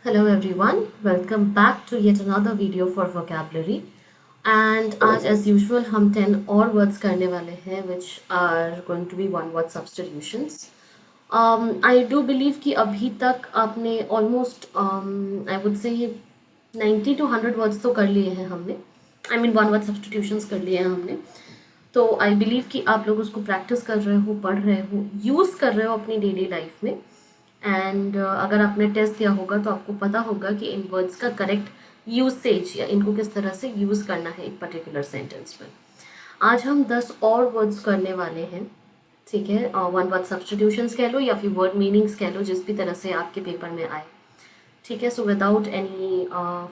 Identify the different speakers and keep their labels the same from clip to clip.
Speaker 1: Hello everyone, welcome back to yet another video for vocabulary. And आज as usual हम 10 और words करने वाले हैं which are going to be one word substitutions. I do believe कि अभी तक आपने almost I would say 90 to 100 words तो कर लिए हैं हमने. I mean one word substitutions कर लिए हैं हमने. तो आई बिलीव कि आप लोग उसको प्रैक्टिस कर रहे हो, पढ़ रहे हो, यूज़ कर रहे हो अपनी डेली लाइफ में. एंड अगर आपने टेस्ट दिया होगा तो आपको पता होगा कि इन वर्ड्स का करेक्ट यूसेज या इनको किस तरह से यूज़ करना है एक पर्टिकुलर सेंटेंस में. आज हम 10 और वर्ड्स करने वाले हैं. ठीक है, वन वर्ड सब्सटीट्यूशंस कह लो या फिर वर्ड मीनिंग्स कह लो, जिस भी तरह से आपके पेपर में आए. ठीक है, so without any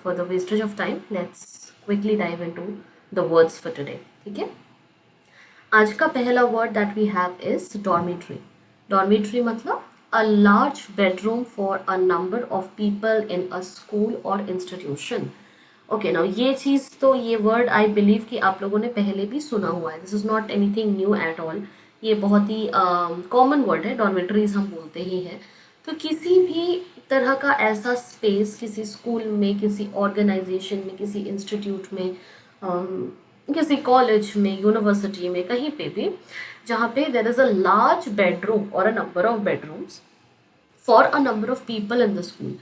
Speaker 1: further wastage of time let's quickly dive into the words for today. ठीक है, आज का पहला word that we have is dormitory. Dormitory मतलब a large bedroom for a number of people in a school और institution. Okay, now ये चीज़ तो ये वर्ड आई बिलीव कि आप लोगों ने पहले भी सुना हुआ है. This is not anything new at all. ये बहुत ही कॉमन वर्ड है. डॉर्मेटरीज हम बोलते ही हैं. तो किसी भी तरह का ऐसा स्पेस किसी स्कूल में, किसी ऑर्गेनाइजेशन में, किसी इंस्टीट्यूट में, किसी कॉलेज में, यूनिवर्सिटी में, कहीं पे भी जहाँ पे there is a large bedroom और a number of bedrooms for a number of people in the school.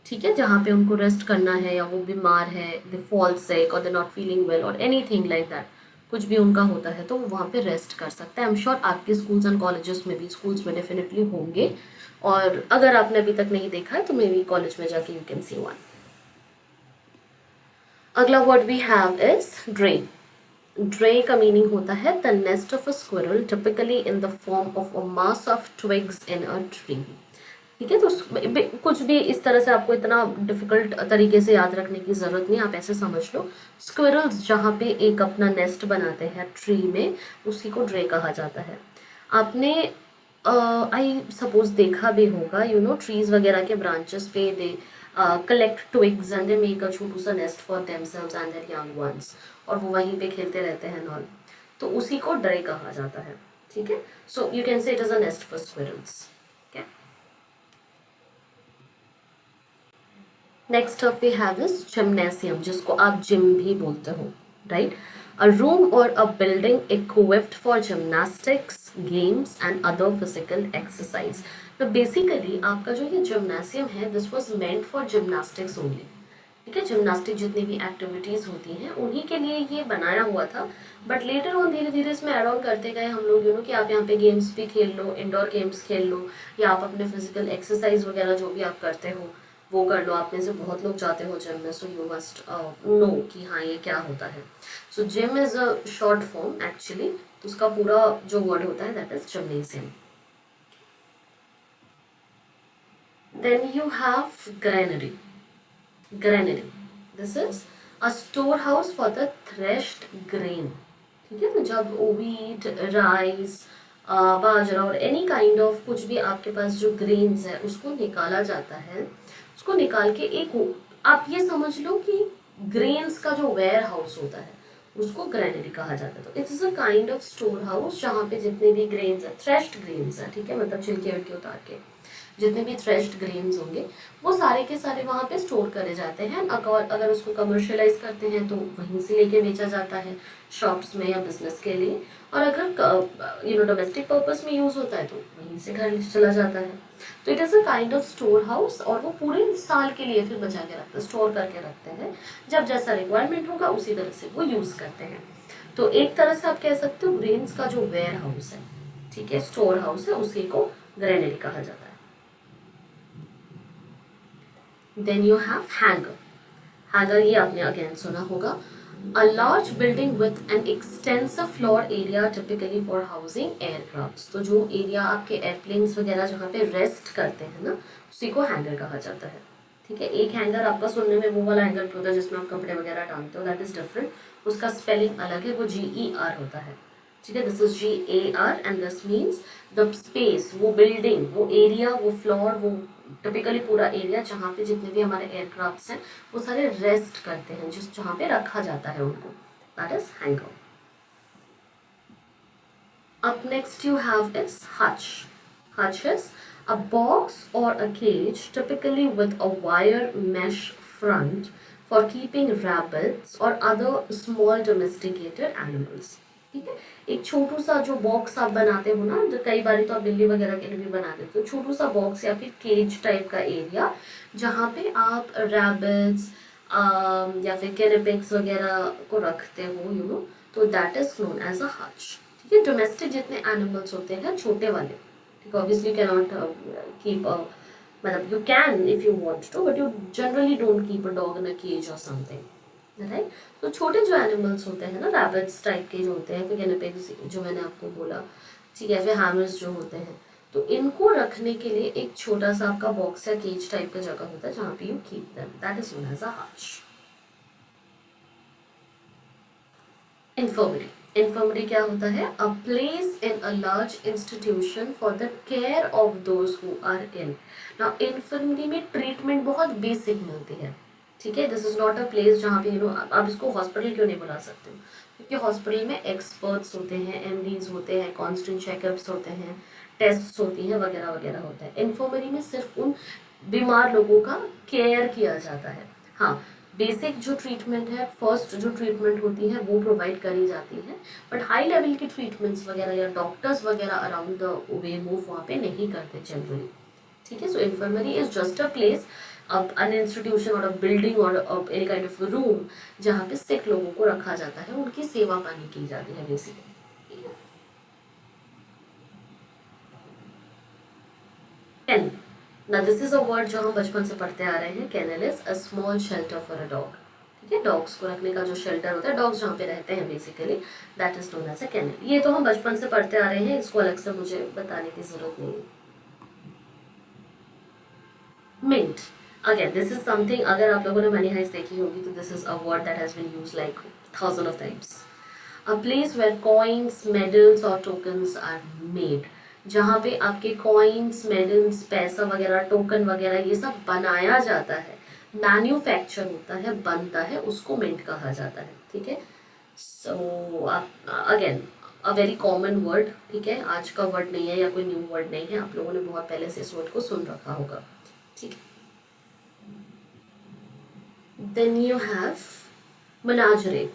Speaker 1: ठीक है, जहाँ पे उनको रेस्ट करना है या वो बीमार है, दे फॉल सिक और दे नॉट फीलिंग वेल और एनीथिंग लाइक दैट, कुछ भी उनका होता है तो वो वहाँ पे रेस्ट कर सकता है. आई एम श्योर आपके स्कूल्स एंड कॉलेजेस में भी, स्कूल्स में डेफिनेटली होंगे. और अगर आपने अभी तक नहीं देखा है तो मे बी कॉलेज में जाके यू कैन सी वन. अगला वर्ड वी हैव इज ड्रे. ड्रे का मीनिंग होता है the nest of a squirrel typically in the form of a mass of twigs in a tree. ठीक है, तो कुछ भी इस तरह से आपको इतना डिफिकल्ट तरीके से याद रखने की ज़रूरत नहीं. आप ऐसे समझ लो, स्क्विरल्स जहाँ पे एक अपना नेस्ट बनाते हैं ट्री में, उसी को ड्रे कहा जाता है. आपने आई सपोज देखा भी होगा, यू नो, ट्रीज वगैरह के ब्रांचेस पे they collect twigs and they make a छोटू सा nest for themselves and their young ones, और वो वहीं पे खेलते रहते हैं नॉल. तो उसी को ड्रे कहा जाता है. ठीक है, so you can say it is a nest for squirrels. Next up we have is gymnasium, जिसको आप जिम भी बोलते हो, राइट. अ रूम और a building equipped for gymnastics, games and other physical exercise. तो बेसिकली आपका जो ये जिम्नासियम है, this was meant for gymnastics only. ठीक है, जिम्नास्टिक जितनी भी एक्टिविटीज़ होती हैं उन्हीं के लिए ये बनाया हुआ था. बट लेटर ऑन धीरे धीरे इसमें एड ऑन करते गए हम लोग, यू नो, कि आप यहाँ पे गेम्स भी खेल लो, इंडोर गेम्स खेल लो, या आप अपने फिजिकल एक्सरसाइज वगैरह जो भी आप करते हो वो कर लो. आप में से बहुत लोग जाते हो जिम में, सो यू मस्ट नो कि हाँ ये क्या होता है. So gym is a short form actually. तो उसका पूरा जो वर्ड होता है that is gymnasium. Then you have granary. Granary, this is a store house for the threshed grain. ठीक है, तो जब व्हीट, राइस, बाजरा और एनी काइंड ऑफ कुछ भी आपके पास जो ग्रेन्स है उसको निकाला जाता है, उसको निकाल के एक, आप ये समझ लो कि ग्रेन्स का जो वेयर हाउस होता है उसको ग्रेनरी कहा जाता है. तो it's a kind of store house जहाँ पे जितने भी ग्रेन्स है, थ्रेश्ड ग्रेन्स है, ठीक है, मतलब छिलके विलके उतार के जितने भी थ्रेश्ड ग्रेन्स होंगे वो सारे के सारे वहाँ पे स्टोर करे जाते हैं. अगर उसको कमर्शियलाइज करते हैं तो वहीं से लेके बेचा जाता है शॉप्स में या बिजनेस के लिए. और अगर यू नो डोमेस्टिक पर्पस में यूज़ होता है तो वहीं से घर चला जाता है. तो it is a kind of store house, और वो पूरे साल के लिए फिर बचा के रखते हैं, स्टोर करके रखते हैं. जब जैसा रिक्वायरमेंट होगा उसी तरह से वो यूज़ करते हैं. तो एक तरह से आप कह सकते हो ग्रेन्स का जो वेयर हाउस है, ठीक है, स्टोर हाउस है, उसी को ग्रेनरी कहा जाता है. Then you have hanger. Hanger ये आपने अगेन सुना होगा. A large building with an extensive floor area typically for housing aircrafts. तो जो एरिया आपके एयरप्लेन्स वगैरह जहाँ पे रेस्ट करते हैं ना, उसी को हैंगर कहा जाता है. ठीक है, एक हैंगर आपका सुनने में वो वाला हैंगर होता है जिसमें आप कपड़े वगैरह टांगते हो, दैट इज डिफरेंट. उसका स्पेलिंग अलग है, वो GER होता है. ठीक है, this is GAR and this means the space, वो बिल्डिंग, वो एरिया, वो फ्लोर, वो टिपिकली पूरा एरिया जहाँ पे जितने भी हमारे एयरक्राफ्ट्स हैं वो सारे रेस्ट करते हैं, जिस जहाँ पे रखा जाता है उनको, that is hanger. Up next you have is hutch. Hutch is A box or a cage, typically with a wire mesh front, for keeping rabbits or other small domesticated animals. ठीक है, एक छोटू सा जो बॉक्स आप बनाते हो ना, जो कई बार तो आप बिल्ली वगैरह के लिए भी बना देते हो, छोटू सा बॉक्स या फिर केज टाइप का एरिया जहाँ पे आप रैबिट्स या फिर कैनेपिक्स वगैरह को रखते हो, यू नो, तो that is known as a hutch. ठीक है, डोमेस्टिक जितने एनिमल्स होते हैं छोटे वाले, ठीक है, obviously you can not keep a, मतलब you can if you want to, but you generally don't keep a dog in a cage or something, right. तो छोटे जो एनिमल्स होते हैं ना, रैबिट्स टाइप के जो होते हैं, फिर कैनेपिक्स जो मैंने आपको बोला, ठीक है, फिर हैमर्स जो होते हैं, तो इनको रखने के लिए एक छोटा सा आपका बॉक्स या केज टाइप का जगह होता है जहाँ पे you keep them, that is known as a hutch. Infirmary, infirmary क्या होता है? A place in a large institution for the care of those who are ill. Now infirmary में ट्रीटमेंट बहुत बेसिक मिलती है, ठीक है, this is not a place जहाँ पे यू नो, आप इसको हॉस्पिटल क्यों नहीं बुला सकते हो, क्योंकि हॉस्पिटल में एक्सपर्ट्स होते हैं, एमडीज होते हैं, कॉन्स्टेंट चेकअप्स होते हैं, टेस्ट होती हैं, वगैरह वगैरह होता है। इन्फर्मरी में सिर्फ उन बीमार लोगों का केयर किया जाता है। हाँ, बेसिक जो ट्रीटमेंट है, फर्स्ट जो ट्रीटमेंट होती है वो प्रोवाइड करी जाती है, बट हाई लेवल की ट्रीटमेंट्स वगैरह या डॉक्टर्स वगैरह अराउंड द वे मूव वहाँ पे नहीं करते जनरली। ठीक है, so infirmary is just a place, an institution or a building or any kind of room जहाँ पे सिक लोगों को रखा जाता है, उनकी सेवा पानी की जाती है बेसिकली। ठीक है, कैन, ना दिस इज अ वर्ड जो हम बचपन से पढ़ते आ रहे हैं। Kennel is a small shelter for a dog. ठीक है, डॉग्स को रखने का जो शेल्टर होता है, डॉग्स जहाँ पे रहते हैं basically, that is known as a kennel. ये तो हम बचपन से पढ़ते आ रहे हैं, इसको अलग से मुझे बताने की जरूरत नहीं है। Mint, again this is something, अगर आप लोगों ने मनी हाइस्ट देखी होगी तो this is a word that has been used like thousand of times. A place where coins, medals और टोकन्स आर मेड, जहाँ पे आपके कॉइन्स, मेडल्स, पैसा वगैरह, टोकन वगैरह ये सब बनाया जाता है, मैन्युफैक्चर होता है, बनता है, उसको मिंट कहा जाता है। ठीक है, so again a very common word, ठीक है, आज का वर्ड नहीं है या कोई न्यू वर्ड नहीं है, आप लोगों ने बहुत पहले से इस वर्ड को सुन रखा होगा। ठीक है, then you have menagerie.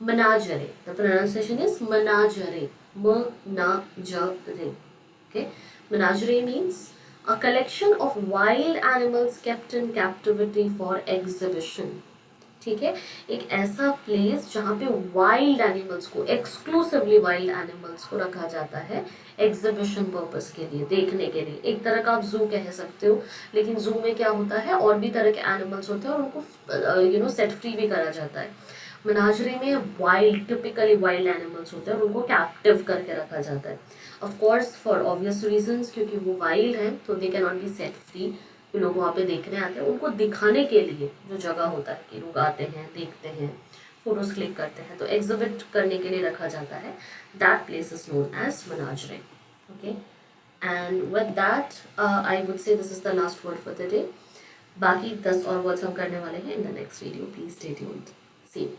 Speaker 1: Menagerie, the pronunciation is menagerie. Menagerie. Okay, menagerie means a collection of wild animals kept in captivity for exhibition. ठीक है, एक ऐसा प्लेस जहाँ पे वाइल्ड एनिमल्स को, एक्सक्लूसिवली वाइल्ड एनिमल्स को रखा जाता है एग्जीबिशन पर्पस के लिए, देखने के लिए। एक तरह का आप जू कह सकते हो, लेकिन जू में क्या होता है, और भी तरह के एनिमल्स होते हैं और उनको यू नो सेट फ्री भी करा जाता है। मेनाजरी में वाइल्ड, टिपिकली वाइल्ड एनिमल्स होते हैं और उनको कैप्टिव करके रखा जाता है, of course for obvious reasons, क्योंकि वो वाइल्ड हैं तो they can not be set free. लोग वहाँ पे देखने आते हैं, उनको दिखाने के लिए जो जगह होता है कि लोग आते हैं, देखते हैं, फोटोज क्लिक करते हैं, तो एग्जिबिट करने के लिए रखा जाता है, that place is known as menagerie. Okay, and with that I would say this is the last word for the day. बाकी 10 और वर्ड्स हम करने वाले हैं in the next video, please stay tuned. See you.